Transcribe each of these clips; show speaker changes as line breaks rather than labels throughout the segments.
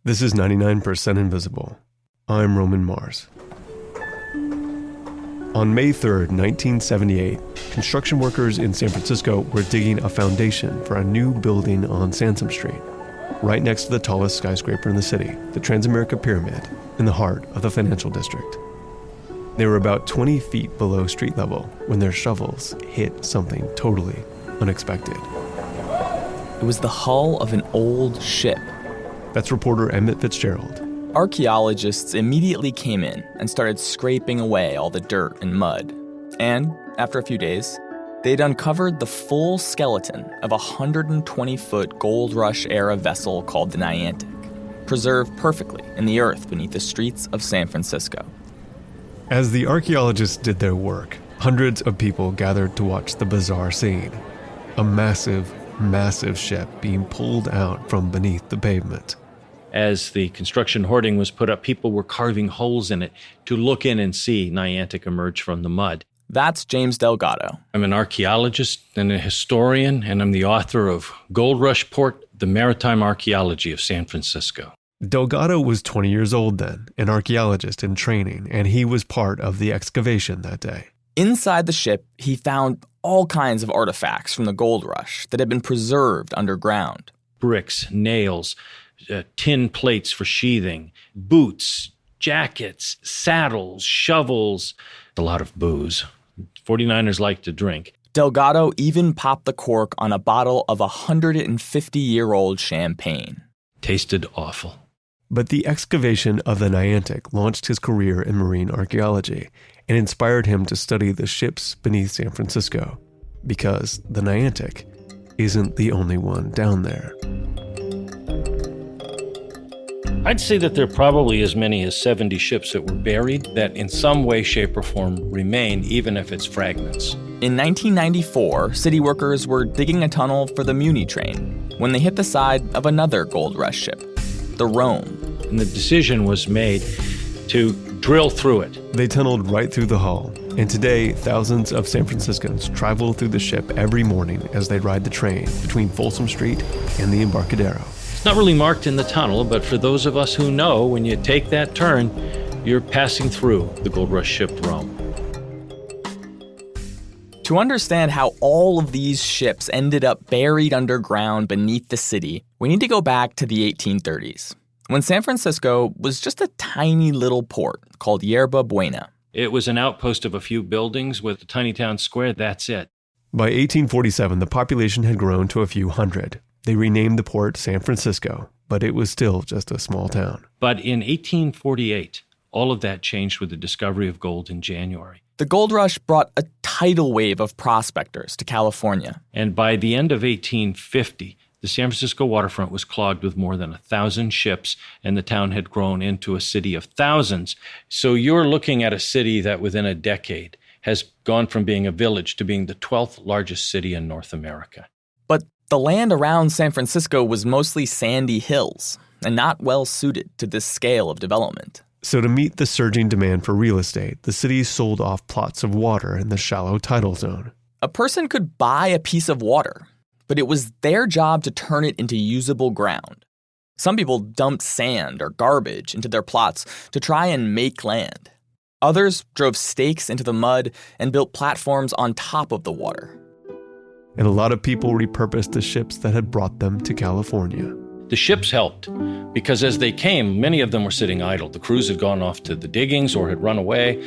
This is 99% Invisible. I'm Roman Mars. On May 3rd, 1978, construction workers in San Francisco were digging a foundation for a new building on Sansom Street, right next to the tallest skyscraper in the city, the Transamerica Pyramid, in the heart of the financial district. They were about 20 feet below street level when their shovels hit something totally unexpected.
It was the hull of an old ship.
That's reporter Emmett Fitzgerald.
Archaeologists immediately came in and started scraping away all the dirt and mud. And after a few days, they'd uncovered the full skeleton of a 120-foot Gold Rush-era vessel called the Niantic, preserved perfectly in the earth beneath the streets of San Francisco.
As the archaeologists did their work, hundreds of people gathered to watch the bizarre scene. A massive ship being pulled out from beneath the pavement.
As the construction hoarding was put up, people were carving holes in it to look in and see Niantic emerge from the mud.
That's James Delgado.
I'm an archaeologist and a historian, and I'm the author of Gold Rush Port, The Maritime Archaeology of San Francisco.
Delgado was 20 years old then, an archaeologist in training, and he was part of the excavation that day.
Inside the ship, he found all kinds of artifacts from the gold rush that had been preserved underground.
Bricks, nails, tin plates for sheathing, boots, jackets, saddles, shovels, a lot of booze. 49ers like to drink.
Delgado even popped the cork on a bottle of 150-year-old champagne.
Tasted awful.
But the excavation of the Niantic launched his career in marine archaeology and inspired him to study the ships beneath San Francisco, because the Niantic isn't the only one down there.
I'd say that there are probably as many as 70 ships that were buried that in some way, shape, or form remain, even if it's fragments.
In 1994, city workers were digging a tunnel for the Muni train when they hit the side of another Gold Rush ship, the Rome.
And the decision was made to drill through it.
They tunneled right through the hull, and today thousands of San Franciscans travel through the ship every morning as they ride the train between Folsom Street and the Embarcadero.
It's not really marked in the tunnel, but for those of us who know, when you take that turn, you're passing through the Gold Rush ship Rome.
To understand how all of these ships ended up buried underground beneath the city, we need to go back to the 1830s, when San Francisco was just a tiny little port called Yerba Buena.
It was an outpost of a few buildings with a tiny town square, that's it.
By 1847, the population had grown to a few hundred. They renamed the port San Francisco, but it was still just a small town.
But in 1848, all of that changed with the discovery of gold in January.
The gold rush brought a tidal wave of prospectors to California.
And by the end of 1850, the San Francisco waterfront was clogged with more than 1,000 ships, and the town had grown into a city of thousands. So you're looking at a city that within a decade has gone from being a village to being the 12th largest city in North America.
But the land around San Francisco was mostly sandy hills and not well suited to this scale of development.
So to meet the surging demand for real estate, the city sold off plots of water in the shallow tidal zone.
A person could buy a piece of water, but it was their job to turn it into usable ground. Some people dumped sand or garbage into their plots to try and make land. Others drove stakes into the mud and built platforms on top of the water.
And a lot of people repurposed the ships that had brought them to California.
The ships helped because as they came, many of them were sitting idle. The crews had gone off to the diggings or had run away.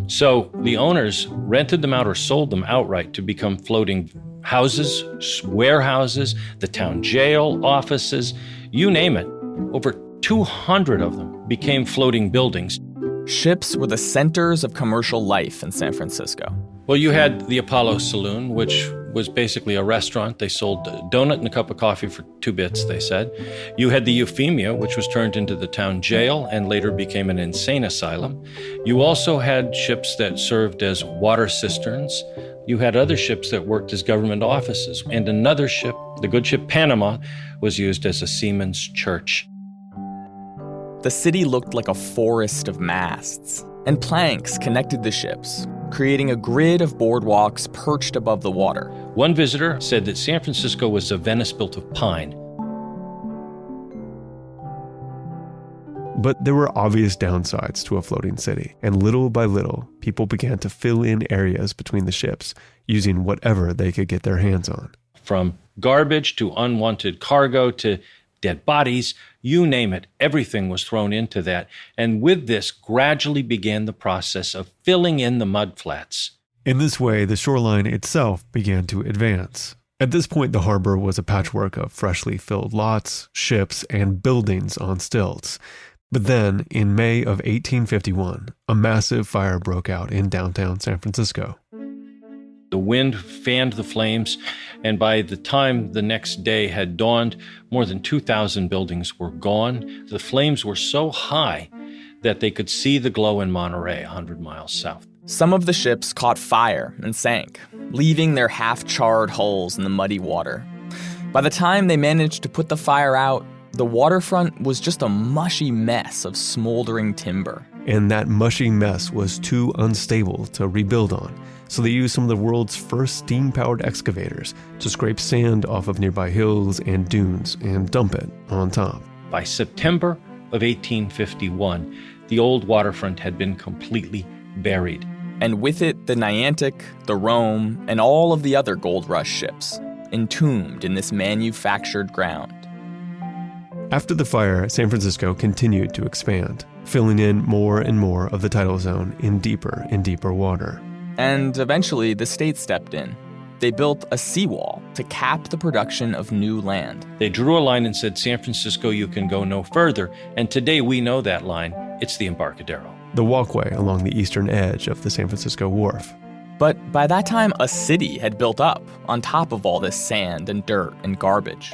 So the owners rented them out or sold them outright to become floating houses, warehouses, the town jail, offices, you name it. Over 200 of them became floating buildings.
Ships were the centers of commercial life in San Francisco.
Well, you had the Apollo Saloon, which was basically a restaurant. They sold a donut and a cup of coffee for 2 bits, they said. You had the Euphemia, which was turned into the town jail and later became an insane asylum. You also had ships that served as water cisterns. You had other ships that worked as government offices. And another ship, the good ship Panama, was used as a seaman's church.
The city looked like a forest of masts, and planks connected the ships, creating a grid of boardwalks perched above the water.
One visitor said that San Francisco was a Venice built of pine.
But there were obvious downsides to a floating city, and little by little, people began to fill in areas between the ships using whatever they could get their hands on.
From garbage to unwanted cargo to dead bodies, you name it, everything was thrown into that. And with this gradually began the process of filling in the mudflats.
In this way, the shoreline itself began to advance. At this point, the harbor was a patchwork of freshly filled lots, ships, and buildings on stilts. But then, in May of 1851, a massive fire broke out in downtown San Francisco.
The wind fanned the flames, and by the time the next day had dawned, more than 2,000 buildings were gone. The flames were so high that they could see the glow in Monterey, 100 miles south.
Some of the ships caught fire and sank, leaving their half-charred hulls in the muddy water. By the time they managed to put the fire out, the waterfront was just a mushy mess of smoldering timber.
And that mushy mess was too unstable to rebuild on. So they used some of the world's first steam-powered excavators to scrape sand off of nearby hills and dunes and dump it on top.
By September of 1851, the old waterfront had been completely buried.
And with it, the Niantic, the Rome, and all of the other gold rush ships, entombed in this manufactured ground.
After the fire, San Francisco continued to expand, filling in more and more of the tidal zone in deeper and deeper water.
And eventually, the state stepped in. They built a seawall to cap the production of new land.
They drew a line and said, San Francisco, you can go no further. And today we know that line. It's the Embarcadero.
The walkway along the eastern edge of the San Francisco Wharf.
But by that time, a city had built up on top of all this sand and dirt and garbage.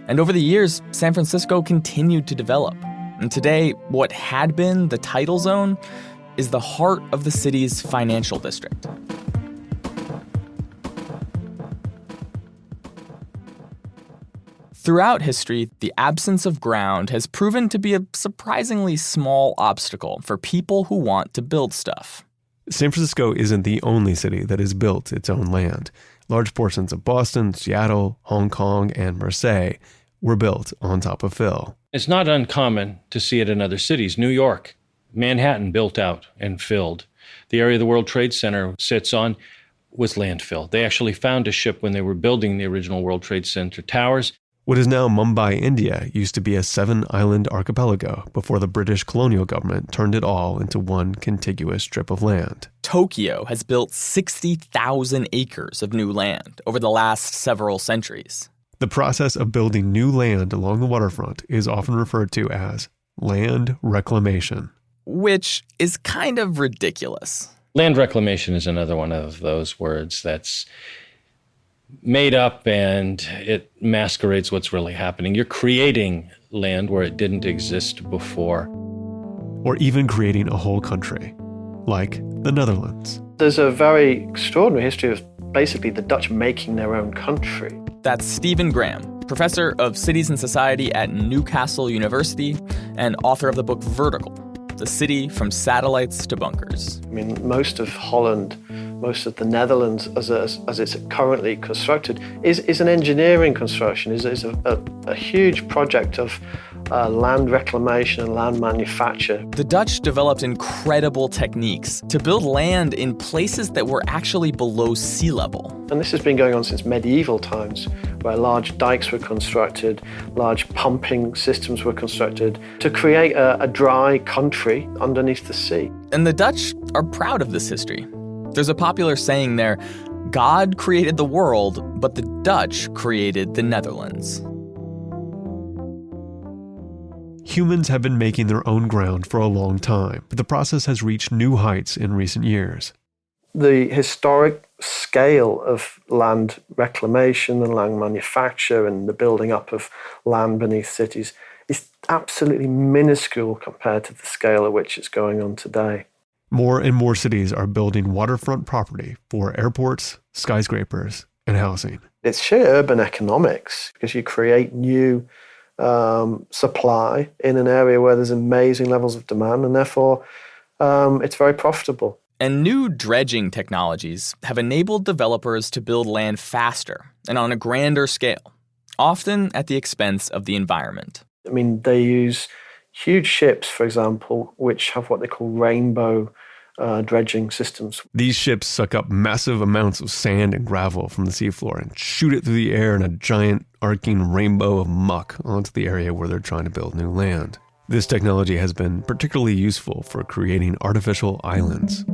And over the years, San Francisco continued to develop. And today, what had been the tidal zone is the heart of the city's financial district. Throughout history, the absence of ground has proven to be a surprisingly small obstacle for people who want to build stuff.
San Francisco isn't the only city that has built its own land. Large portions of Boston, Seattle, Hong Kong, and Marseille were built on top of fill.
It's not uncommon to see it in other cities. New York, Manhattan built out and filled. The area the World Trade Center sits on was landfill. They actually found a ship when they were building the original World Trade Center towers.
What is now Mumbai, India, used to be a 7-island archipelago before the British colonial government turned it all into one contiguous strip of land.
Tokyo has built 60,000 acres of new land over the last several centuries.
The process of building new land along the waterfront is often referred to as land reclamation.
Which is kind of ridiculous.
Land reclamation is another one of those words that's made up and it masquerades what's really happening. You're creating land where it didn't exist before.
Or even creating a whole country, like the Netherlands.
There's a very extraordinary history of basically the Dutch making their own country.
That's Stephen Graham, professor of cities and society at Newcastle University and author of the book Vertical, the city from satellites to bunkers.
I mean, most of Holland, most of the Netherlands as it's currently constructed is an engineering construction, is a huge project of land reclamation and land manufacture.
The Dutch developed incredible techniques to build land in places that were actually below sea level.
And this has been going on since medieval times, where large dikes were constructed, large pumping systems were constructed to create a dry country underneath the sea.
And the Dutch are proud of this history. There's a popular saying there, God created the world, but the Dutch created the Netherlands.
Humans have been making their own ground for a long time, but the process has reached new heights in recent years.
The historic scale of land reclamation and land manufacture and the building up of land beneath cities is absolutely minuscule compared to the scale at which it's going on today.
More and more cities are building waterfront property for airports, skyscrapers, and housing.
It's sheer urban economics because you create new supply in an area where there's amazing levels of demand, and therefore it's very profitable.
And new dredging technologies have enabled developers to build land faster and on a grander scale, often at the expense of the environment.
I mean, they use huge ships, for example, which have what they call rainbow dredging systems.
These ships suck up massive amounts of sand and gravel from the seafloor and shoot it through the air in a giant arcing rainbow of muck onto the area where they're trying to build new land. This technology has been particularly useful for creating artificial islands.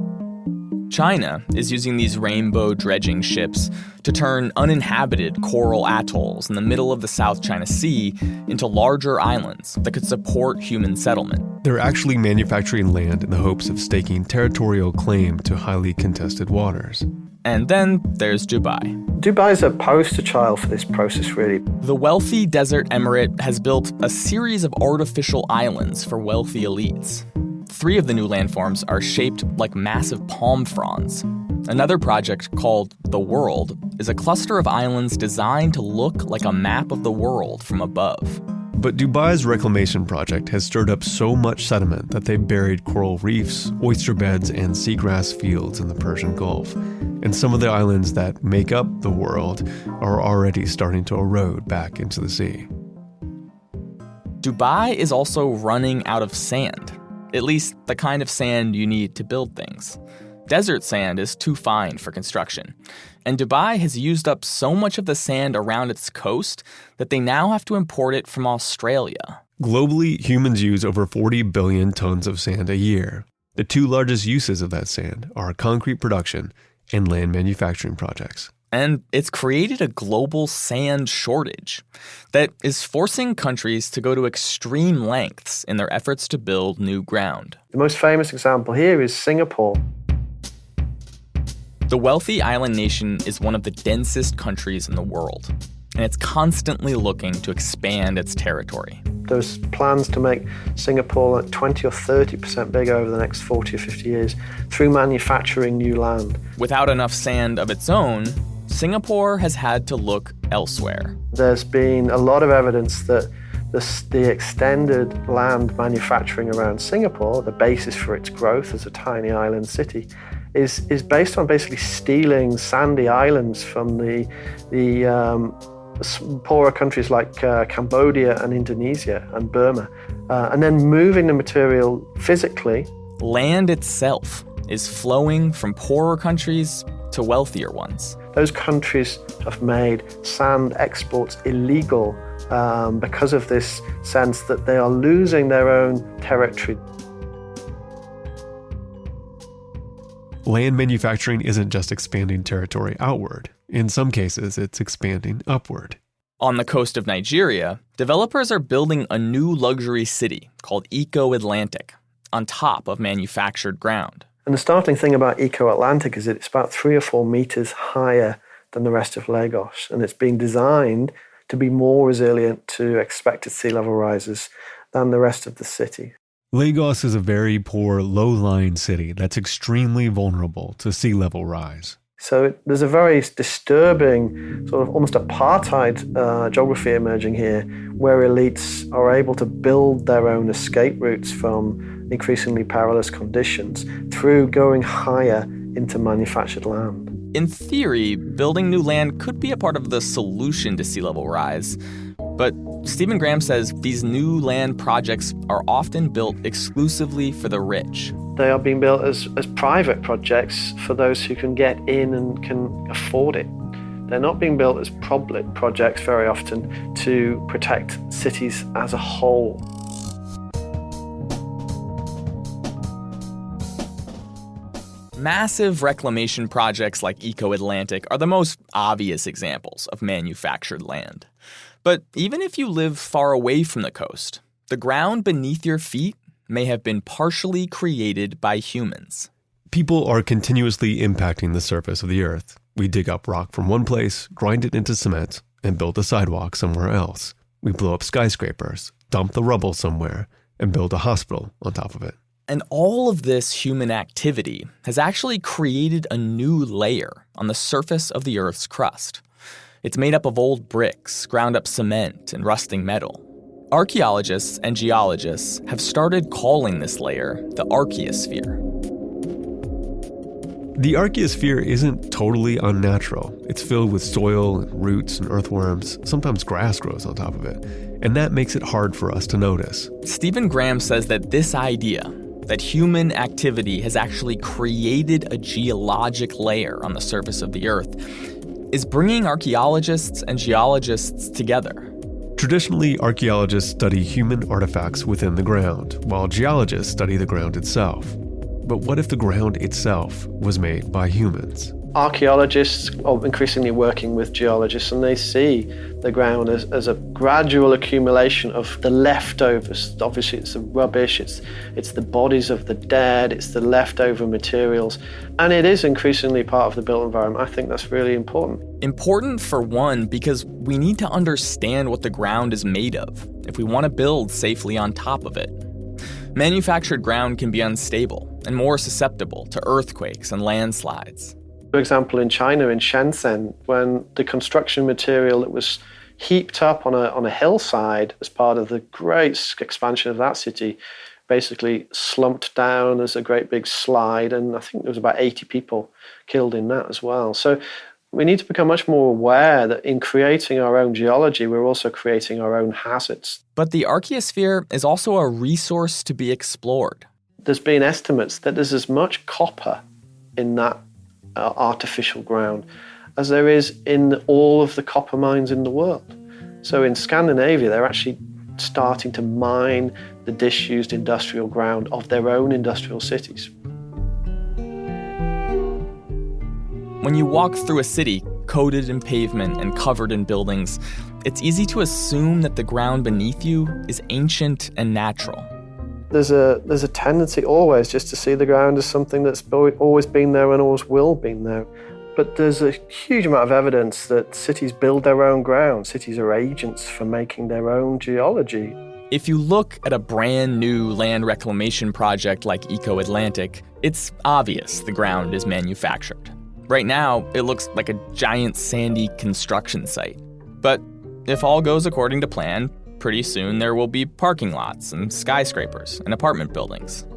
China is using these rainbow dredging ships to turn uninhabited coral atolls in the middle of the South China Sea into larger islands that could support human settlement.
They're actually manufacturing land in the hopes of staking territorial claim to highly contested waters.
And then there's Dubai.
Dubai is a poster child for this process, really.
The wealthy desert emirate has built a series of artificial islands for wealthy elites. 3 of the new landforms are shaped like massive palm fronds. Another project called The World is a cluster of islands designed to look like a map of the world from above.
But Dubai's reclamation project has stirred up so much sediment that they've buried coral reefs, oyster beds, and seagrass fields in the Persian Gulf. And some of the islands that make up the world are already starting to erode back into the sea.
Dubai is also running out of sand. At least the kind of sand you need to build things. Desert sand is too fine for construction. And Dubai has used up so much of the sand around its coast that they now have to import it from Australia.
Globally, humans use over 40 billion tons of sand a year. The 2 largest uses of that sand are concrete production and land manufacturing projects.
And it's created a global sand shortage that is forcing countries to go to extreme lengths in their efforts to build new ground.
The most famous example here is Singapore.
The wealthy island nation is one of the densest countries in the world, and it's constantly looking to expand its territory.
There's plans to make Singapore like 20 or 30% bigger over the next 40 or 50 years through manufacturing new land.
Without enough sand of its own, Singapore has had to look elsewhere.
There's been a lot of evidence that the extended land manufacturing around Singapore, the basis for its growth as a tiny island city, is based on basically stealing sandy islands from the poorer countries like Cambodia and Indonesia and Burma, and then moving the material physically.
Land itself is flowing from poorer countries to wealthier ones.
Those countries have made sand exports illegal because of this sense that they are losing their own territory.
Land manufacturing isn't just expanding territory outward. In some cases, it's expanding upward.
On the coast of Nigeria, developers are building a new luxury city called Eco Atlantic on top of manufactured ground.
And the startling thing about Eco Atlantic is that it's about 3 or 4 meters higher than the rest of Lagos. And it's been designed to be more resilient to expected sea level rises than the rest of the city.
Lagos is a very poor, low-lying city that's extremely vulnerable to sea level rise.
So there's a very disturbing, sort of almost apartheid geography emerging here, where elites are able to build their own escape routes from increasingly perilous conditions through going higher into manufactured land.
In theory, building new land could be a part of the solution to sea level rise. But Stephen Graham says these new land projects are often built exclusively for the rich.
They are being built as private projects for those who can get in and can afford it. They're not being built as public projects very often to protect cities as a whole.
Massive reclamation projects like Eco Atlantic are the most obvious examples of manufactured land. But even if you live far away from the coast, the ground beneath your feet may have been partially created by humans.
People are continuously impacting the surface of the earth. We dig up rock from one place, grind it into cement, and build a sidewalk somewhere else. We blow up skyscrapers, dump the rubble somewhere, and build a hospital on top of it.
And all of this human activity has actually created a new layer on the surface of the Earth's crust. It's made up of old bricks, ground up cement, and rusting metal. Archaeologists and geologists have started calling this layer the archaeosphere.
The archaeosphere isn't totally unnatural. It's filled with soil and roots and earthworms. Sometimes grass grows on top of it. And that makes it hard for us to notice.
Stephen Graham says that this idea, that human activity has actually created a geologic layer on the surface of the Earth, is bringing archaeologists and geologists together.
Traditionally, archaeologists study human artifacts within the ground, while geologists study the ground itself. But what if the ground itself was made by humans?
Archaeologists are increasingly working with geologists, and they see the ground as a gradual accumulation of the leftovers. Obviously, it's the rubbish, it's the bodies of the dead, it's the leftover materials, and it is increasingly part of the built environment. I think that's really important.
Important for one, because we need to understand what the ground is made of if we want to build safely on top of it. Manufactured ground can be unstable and more susceptible to earthquakes and landslides.
For example, in China, in Shenzhen, when the construction material that was heaped up on a hillside as part of the great expansion of that city basically slumped down as a great big slide, and I think there was about 80 people killed in that as well. So we need to become much more aware that in creating our own geology, we're also creating our own hazards.
But the archaeosphere is also a resource to be explored.
There's been estimates that there's as much copper in that artificial ground as there is in all of the copper mines in the world. So in Scandinavia, they're actually starting to mine the disused industrial ground of their own industrial cities.
When you walk through a city coated in pavement and covered in buildings, it's easy to assume that the ground beneath you is ancient and natural.
There's a tendency always just to see the ground as something that's always been there and always will be there. But there's a huge amount of evidence that cities build their own ground. Cities are agents for making their own geology.
If you look at a brand new land reclamation project like Eco Atlantic, it's obvious the ground is manufactured. Right now, it looks like a giant sandy construction site. But if all goes according to plan, pretty soon there will be parking lots and skyscrapers and apartment buildings.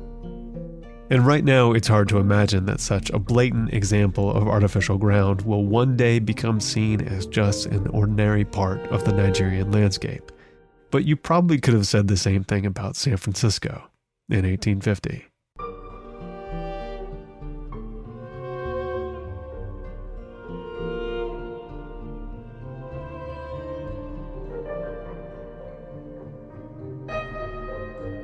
And right now, it's hard to imagine that such a blatant example of artificial ground will one day become seen as just an ordinary part of the Nigerian landscape. But you probably could have said the same thing about San Francisco in 1850.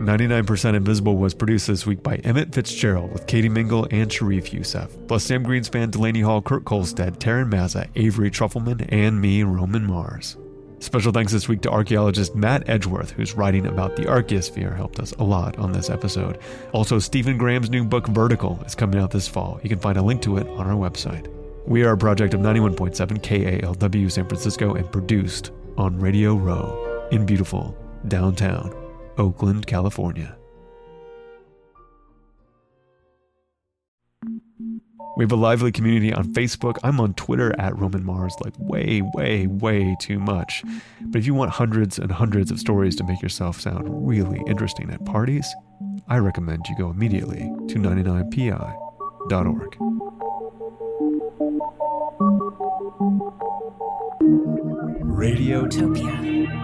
"99% Invisible" was produced this week by Emmett Fitzgerald with Katie Mingle and Sharif Youssef, plus Sam Greenspan, Delaney Hall, Kurt Kolstad, Taryn Mazza, Avery Trufelman, and me, Roman Mars. Special thanks this week to archaeologist Matt Edgeworth, whose writing about the archaeosphere helped us a lot on this episode. Also, Stephen Graham's new book, Vertical, is coming out this fall. You can find a link to it on our website. We are a project of 91.7 KALW San Francisco and produced on Radio Row in beautiful downtown Oakland, California. We have a lively community on Facebook. I'm on Twitter at Roman Mars, like way too much. But if you want hundreds and hundreds of stories to make yourself sound really interesting at parties, I recommend you go immediately to 99pi.org. Radiotopia.